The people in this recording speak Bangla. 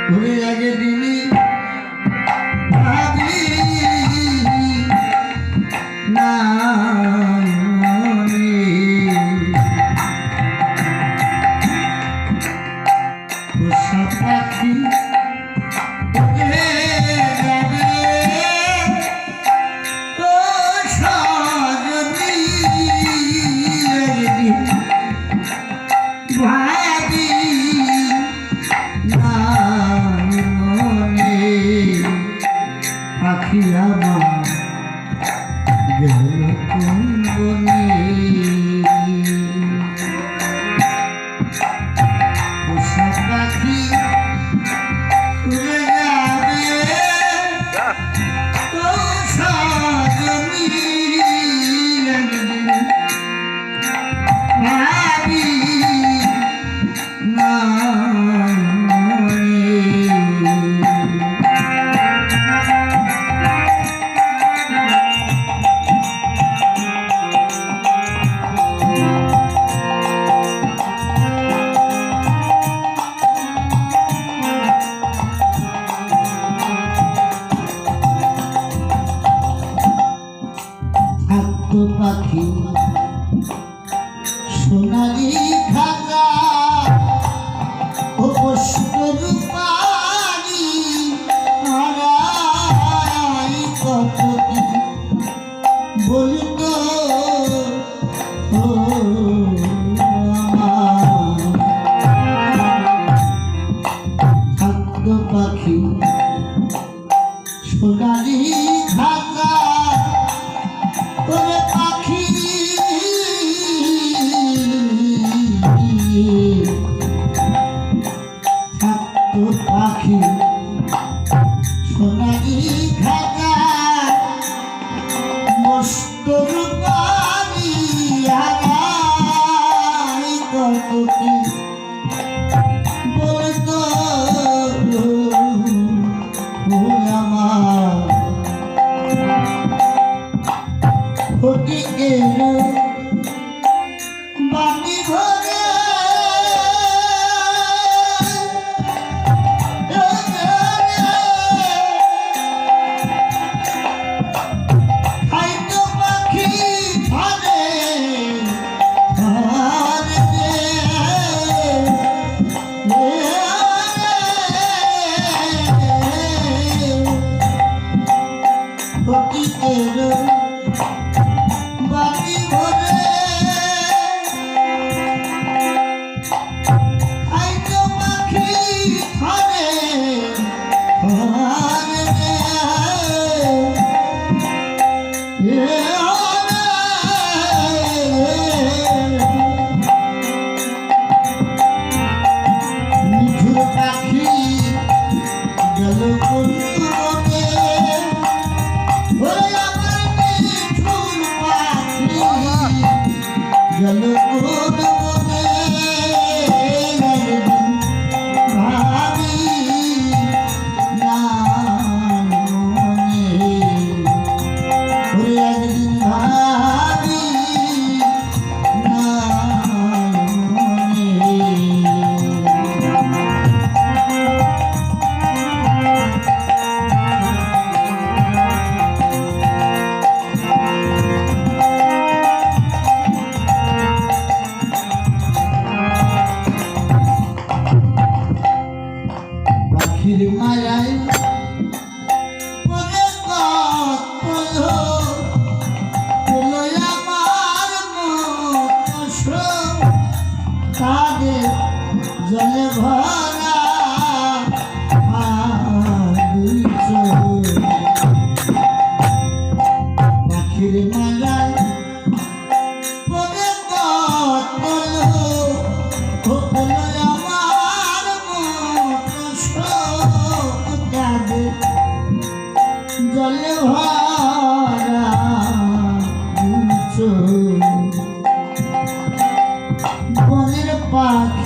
ঘুরে আগে দিলি ভাবি না পোষা পাখি পাখি আমার গেল কোন বনে পোষা পাখি উড়ে যাবে ও সাজনি ভাবি না পাখি সোনালি খাজা ও পুষ্পরূপানি হারাই কতটি বলতো খাদ্য পাখি সোনালি খাজা ওরে পাখি থাকতো পাখি সোনালি খাজা মস্ত রূপালি হারাই কতটি বলতো আমার ফটিকের বাটি ভরে খাইতো পাখি ধরে ফটিকের বাটি ভরে খাইতো পাখি ধরে নিঝুর পাখি গেল কোন বনে গেল কোন বনে ভাবি না মনে একদিন ভাবি না মনে পাখির মায়ায় পরে কত আমার মতো তাদের জলে ভরা পাখির মায়ায় পরে কত জলে ভরা বনের পাখি